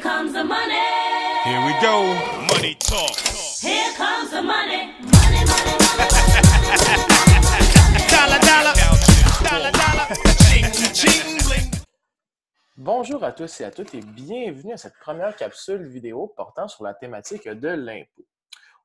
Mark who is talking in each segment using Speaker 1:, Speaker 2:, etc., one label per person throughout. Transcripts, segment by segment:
Speaker 1: comes the money.
Speaker 2: Here we go. Money talk.
Speaker 1: Here comes the money. Money, money, money, money.
Speaker 2: Dollar, dollar. Dollar, dollar. Ching, ching, bling.
Speaker 3: Bonjour à tous et à toutes et bienvenue à cette première capsule vidéo portant sur la thématique de l'impôt.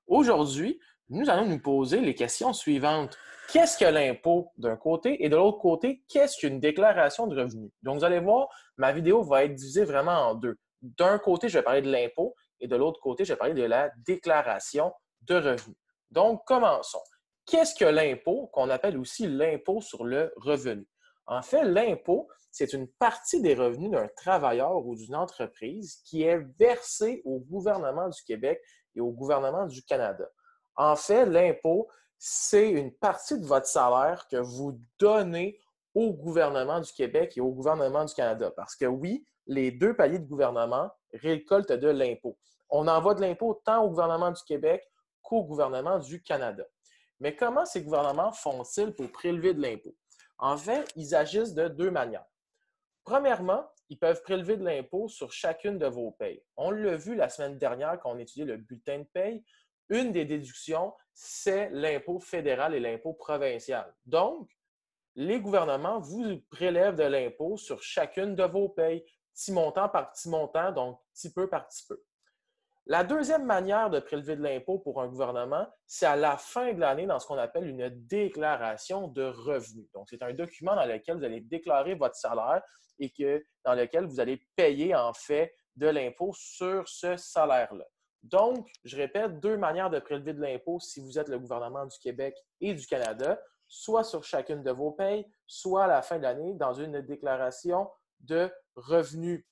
Speaker 3: Aujourd'hui, nous allons nous poser les questions suivantes. Qu'est-ce que l'impôt d'un côté et de l'autre côté, qu'est-ce qu'une déclaration de revenus? Donc, vous allez voir, ma vidéo va être divisée vraiment en deux. D'un côté, je vais parler de l'impôt et de l'autre côté, je vais parler de la déclaration de revenus. Donc, commençons. Qu'est-ce que l'impôt, qu'on appelle aussi l'impôt sur le revenu? En fait, l'impôt, c'est une partie des revenus d'un travailleur ou d'une entreprise qui est versée au gouvernement du Québec et au gouvernement du Canada. En fait, l'impôt, c'est une partie de votre salaire que vous donnez au gouvernement du Québec et au gouvernement du Canada. Parce que oui, les deux paliers de gouvernement récoltent de l'impôt. On envoie de l'impôt tant au gouvernement du Québec qu'au gouvernement du Canada. Mais comment ces gouvernements font-ils pour prélever de l'impôt? En fait, ils agissent de deux manières. Premièrement, ils peuvent prélever de l'impôt sur chacune de vos payes. On l'a vu la semaine dernière quand on étudiait le bulletin de paye. Une des déductions, c'est l'impôt fédéral et l'impôt provincial. Donc, les gouvernements vous prélèvent de l'impôt sur chacune de vos payes, petit montant par petit montant, donc petit peu par petit peu. La deuxième manière de prélever de l'impôt pour un gouvernement, c'est à la fin de l'année dans ce qu'on appelle une déclaration de revenus. Donc, c'est un document dans lequel vous allez déclarer votre salaire et dans lequel vous allez payer en fait de l'impôt sur ce salaire-là. Donc, je répète, deux manières de prélever de l'impôt si vous êtes le gouvernement du Québec et du Canada, soit sur chacune de vos payes, soit à la fin de l'année dans une déclaration de revenus.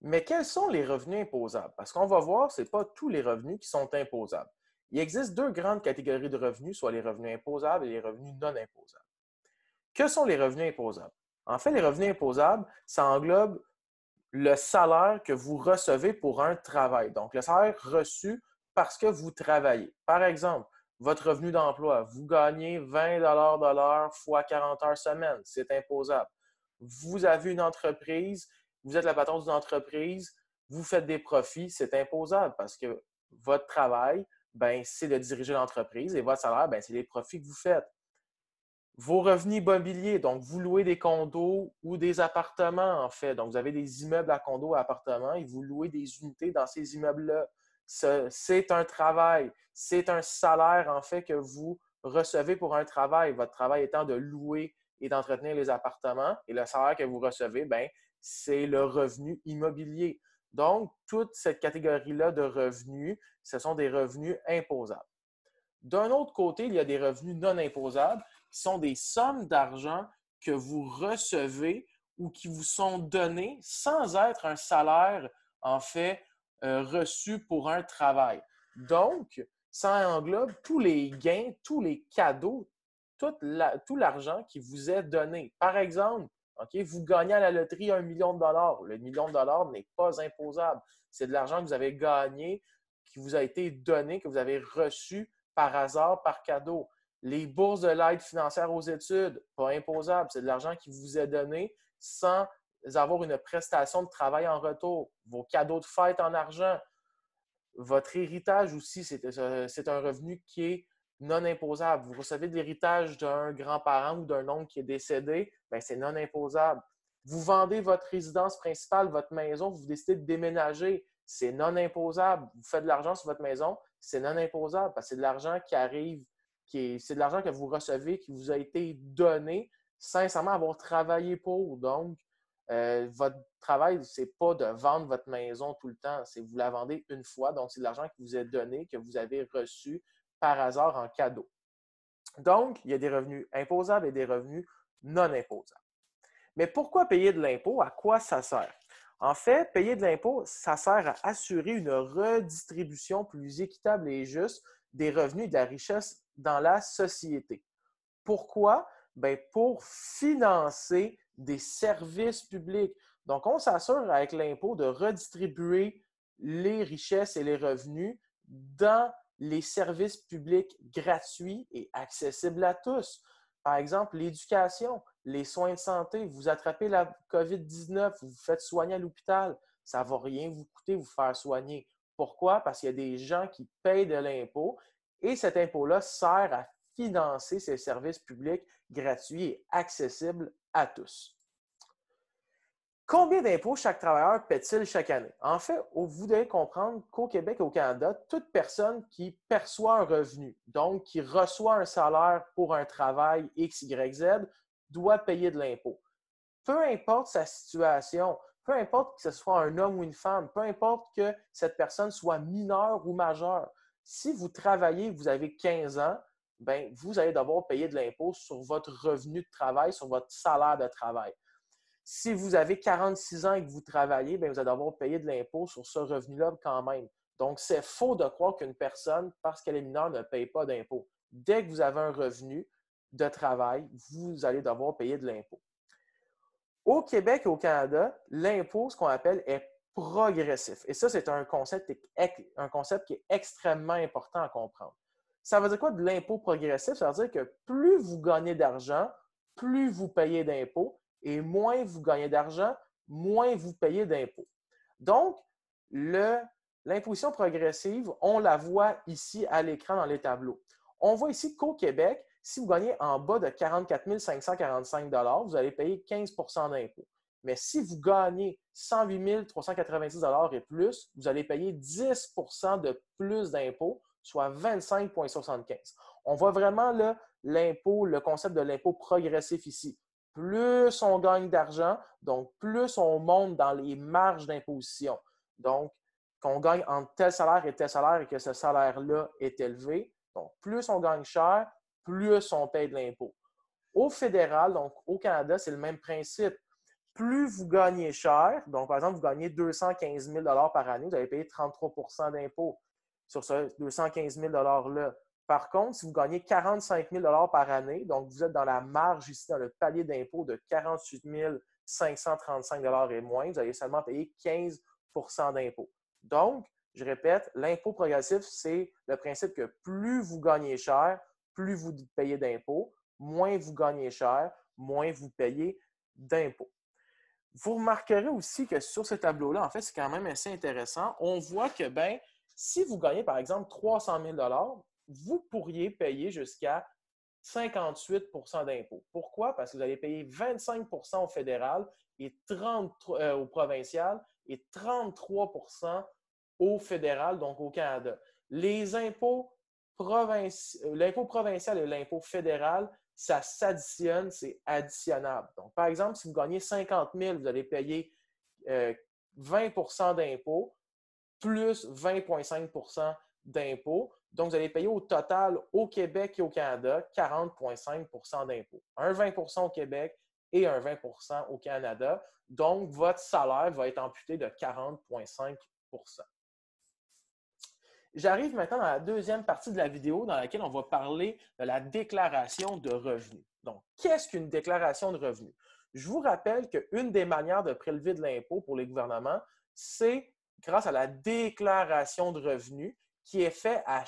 Speaker 3: Mais quels sont les revenus imposables? Parce qu'on va voir, ce n'est pas tous les revenus qui sont imposables. Il existe deux grandes catégories de revenus, soit les revenus imposables et les revenus non imposables. Que sont les revenus imposables? En fait, les revenus imposables, ça englobe le salaire que vous recevez pour un travail. Donc, le salaire reçu parce que vous travaillez. Par exemple, votre revenu d'emploi, vous gagnez 20 de l'heure fois 40 heures semaine, c'est imposable. Vous avez une entreprise, vous êtes la patronne d'une entreprise, vous faites des profits, c'est imposable parce que votre travail, c'est de diriger l'entreprise et votre salaire, c'est les profits que vous faites. Vos revenus immobiliers, donc vous louez des condos ou des appartements, en fait. Donc, vous avez des immeubles à condos, à appartements et vous louez des unités dans ces immeubles-là. C'est un travail, c'est un salaire, en fait, que vous recevez pour un travail. Votre travail étant de louer et d'entretenir les appartements. Et le salaire que vous recevez, c'est le revenu immobilier. Donc, toute cette catégorie-là de revenus, ce sont des revenus imposables. D'un autre côté, il y a des revenus non imposables qui sont des sommes d'argent que vous recevez ou qui vous sont données sans être un salaire, en fait, reçu pour un travail. Donc, ça englobe tous les gains, tous les cadeaux, tout l'argent qui vous est donné. Par exemple, vous gagnez à la loterie 1 million de dollars. Le million de dollars n'est pas imposable. C'est de l'argent que vous avez gagné, qui vous a été donné, que vous avez reçu par hasard, par cadeau. Les bourses de l'aide financière aux études, pas imposable. C'est de l'argent qui vous est donné sans avoir une prestation de travail en retour. Vos cadeaux de fête en argent. Votre héritage aussi, c'est un revenu qui est non imposable. Vous recevez de l'héritage d'un grand-parent ou d'un oncle qui est décédé, c'est non imposable. Vous vendez votre résidence principale, votre maison, vous décidez de déménager, c'est non imposable. Vous faites de l'argent sur votre maison, c'est non imposable parce que c'est de l'argent qui arrive, c'est de l'argent que vous recevez, qui vous a été donné sans nécessairement avoir travaillé pour. Donc, votre travail, ce n'est pas de vendre votre maison tout le temps, c'est que vous la vendez une fois. Donc, c'est de l'argent qui vous est donné, que vous avez reçu par hasard en cadeau. Donc, il y a des revenus imposables et des revenus non imposables. Mais pourquoi payer de l'impôt? À quoi ça sert? En fait, payer de l'impôt, ça sert à assurer une redistribution plus équitable et juste des revenus et de la richesse dans la société. Pourquoi? Pour financer des services publics. Donc, on s'assure avec l'impôt de redistribuer les richesses et les revenus dans les services publics gratuits et accessibles à tous. Par exemple, l'éducation, les soins de santé, vous attrapez la COVID-19, vous vous faites soigner à l'hôpital, ça ne va rien vous coûter vous faire soigner. Pourquoi? Parce qu'il y a des gens qui payent de l'impôt et cet impôt-là sert à financer ces services publics gratuits et accessibles à tous. Combien d'impôts chaque travailleur paie-t-il chaque année? En fait, vous devez comprendre qu'au Québec et au Canada, toute personne qui perçoit un revenu, donc qui reçoit un salaire pour un travail X, Y, Z, doit payer de l'impôt. Peu importe sa situation, peu importe que ce soit un homme ou une femme, peu importe que cette personne soit mineure ou majeure, si vous travaillez, vous avez 15 ans, bien, vous allez devoir payer de l'impôt sur votre revenu de travail, sur votre salaire de travail. Si vous avez 46 ans et que vous travaillez, bien, vous allez devoir payer de l'impôt sur ce revenu-là quand même. Donc, c'est faux de croire qu'une personne, parce qu'elle est mineure, ne paye pas d'impôt. Dès que vous avez un revenu de travail, vous allez devoir payer de l'impôt. Au Québec et au Canada, l'impôt, ce qu'on appelle, est progressif. Et ça, c'est un concept qui est extrêmement important à comprendre. Ça veut dire quoi de l'impôt progressif? Ça veut dire que plus vous gagnez d'argent, plus vous payez d'impôts et moins vous gagnez d'argent, moins vous payez d'impôts. Donc, l'imposition progressive, on la voit ici à l'écran dans les tableaux. On voit ici qu'au Québec, si vous gagnez en bas de 44 545 $, vous allez payer 15 d'impôts. Mais si vous gagnez 108 390 $ et plus, vous allez payer 10 de plus d'impôts, soit 25,75 $. On voit vraiment l'impôt, le concept de l'impôt progressif ici. Plus on gagne d'argent, donc plus on monte dans les marges d'imposition. Donc, qu'on gagne entre tel salaire et que ce salaire-là est élevé, donc plus on gagne cher, plus on paye de l'impôt. Au fédéral, donc au Canada, c'est le même principe. Plus vous gagnez cher, donc par exemple, vous gagnez 215 000 $ par année, vous allez payer 33 % d'impôt sur ce 215 000 $-là. Par contre, si vous gagnez 45 000 $ par année, donc vous êtes dans la marge ici, dans le palier d'impôt de 48 535 $ et moins, vous allez seulement payer 15 % d'impôt. Donc, je répète, l'impôt progressif, c'est le principe que plus vous gagnez cher, plus vous payez d'impôts, moins vous gagnez cher, moins vous payez d'impôts. Vous remarquerez aussi que sur ce tableau-là, en fait, c'est quand même assez intéressant. On voit que, bien, si vous gagnez, par exemple, 300 000 $ vous pourriez payer jusqu'à 58 % d'impôts. Pourquoi? Parce que vous allez payer 25 % au fédéral et 30 au provincial et 33 % au fédéral, donc au Canada. Les impôts l'impôt provincial et l'impôt fédéral, ça s'additionne, c'est additionnable. Donc, par exemple, si vous gagnez 50 000, vous allez payer 20 % d'impôts plus 20,5 % d'impôts. Donc, vous allez payer au total au Québec et au Canada 40,5 % d'impôts. Un 20 % au Québec et un 20 % au Canada. Donc, votre salaire va être amputé de 40,5 %. J'arrive maintenant dans la deuxième partie de la vidéo dans laquelle on va parler de la déclaration de revenus. Donc, qu'est-ce qu'une déclaration de revenus? Je vous rappelle qu'une des manières de prélever de l'impôt pour les gouvernements, c'est grâce à la déclaration de revenus qui est faite à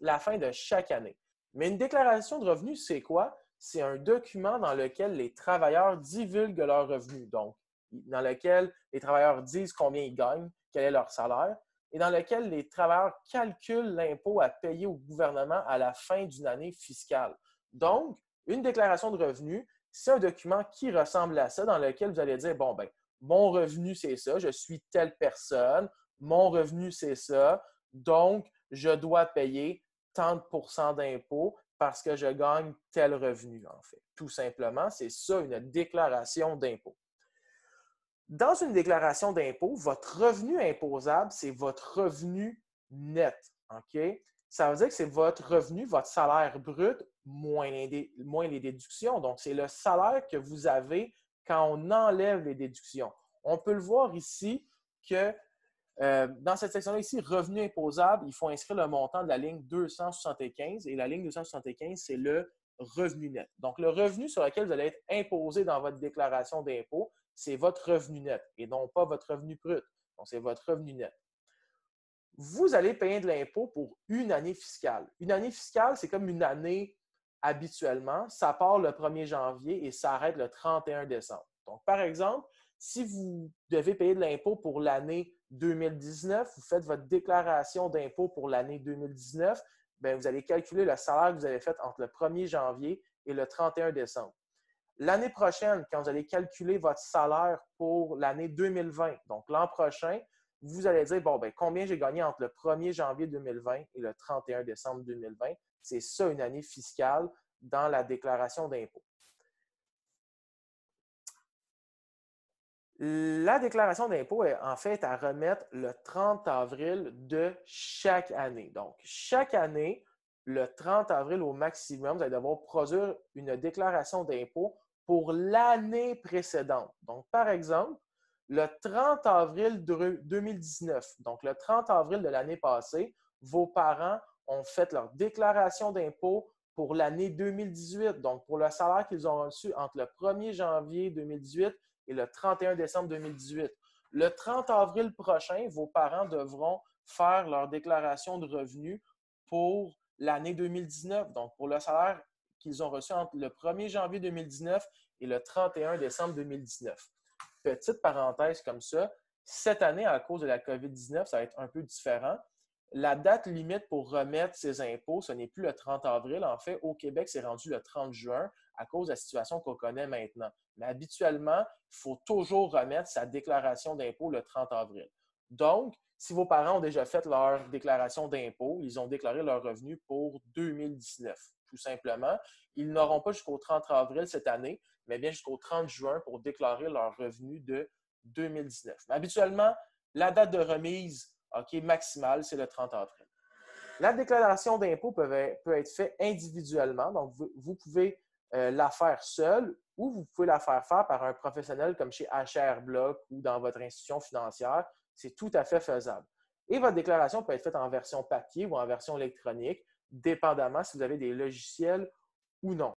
Speaker 3: la fin de chaque année. Mais une déclaration de revenus, c'est quoi? C'est un document dans lequel les travailleurs divulguent leurs revenus. Donc, dans lequel les travailleurs disent combien ils gagnent, quel est leur salaire, et dans lequel les travailleurs calculent l'impôt à payer au gouvernement à la fin d'une année fiscale. Donc, une déclaration de revenus, c'est un document qui ressemble à ça, dans lequel vous allez dire, bon, ben, mon revenu, c'est ça, je suis telle personne, mon revenu, c'est ça, donc, je dois payer tant de pourcents d'impôts parce que je gagne tel revenu, en fait. Tout simplement, c'est ça, une déclaration d'impôt. Dans une déclaration d'impôt, votre revenu imposable, c'est votre revenu net. OK? Ça veut dire que c'est votre revenu, votre salaire brut, moins les déductions. Donc, c'est le salaire que vous avez quand on enlève les déductions. On peut le voir ici que dans cette section-là, ici, revenu imposable, il faut inscrire le montant de la ligne 275 et la ligne 275, c'est le revenu net. Donc, le revenu sur lequel vous allez être imposé dans votre déclaration d'impôt, c'est votre revenu net et non pas votre revenu brut. Donc, c'est votre revenu net. Vous allez payer de l'impôt pour une année fiscale. Une année fiscale, c'est comme une année habituellement. Ça part le 1er janvier et s'arrête le 31 décembre. Donc, par exemple, Si vous devez payer de l'impôt pour l'année 2019, vous faites votre déclaration d'impôt pour l'année 2019, bien, vous allez calculer le salaire que vous avez fait entre le 1er janvier et le 31 décembre. L'année prochaine, quand vous allez calculer votre salaire pour l'année 2020, donc l'an prochain, vous allez dire, bon, ben, combien j'ai gagné entre le 1er janvier 2020 et le 31 décembre 2020. C'est ça une année fiscale dans la déclaration d'impôt. La déclaration d'impôt est en fait à remettre le 30 avril de chaque année. Donc, chaque année, le 30 avril au maximum, vous allez devoir produire une déclaration d'impôt pour l'année précédente. Donc, par exemple, le 30 avril 2019, donc le 30 avril de l'année passée, vos parents ont fait leur déclaration d'impôt pour l'année 2018, donc pour le salaire qu'ils ont reçu entre le 1er janvier 2018 et le 31 décembre 2018. Le 30 avril prochain, vos parents devront faire leur déclaration de revenus pour l'année 2019, donc pour le salaire qu'ils ont reçu entre le 1er janvier 2019 et le 31 décembre 2019. Petite parenthèse comme ça, cette année, à cause de la COVID-19, ça va être un peu différent. La date limite pour remettre ses impôts, ce n'est plus le 30 avril. En fait, au Québec, c'est rendu le 30 juin à cause de la situation qu'on connaît maintenant. Mais habituellement, il faut toujours remettre sa déclaration d'impôt le 30 avril. Donc, si vos parents ont déjà fait leur déclaration d'impôt, ils ont déclaré leurs revenus pour 2019, tout simplement, ils n'auront pas jusqu'au 30 avril cette année, mais bien jusqu'au 30 juin pour déclarer leurs revenus de 2019. Mais habituellement, la date de remise maximale, c'est le 30 avril. La déclaration d'impôt peut être faite individuellement, donc vous pouvez la faire seule ou vous pouvez la faire par un professionnel comme chez HR Block ou dans votre institution financière. C'est tout à fait faisable. Et votre déclaration peut être faite en version papier ou en version électronique, dépendamment si vous avez des logiciels ou non.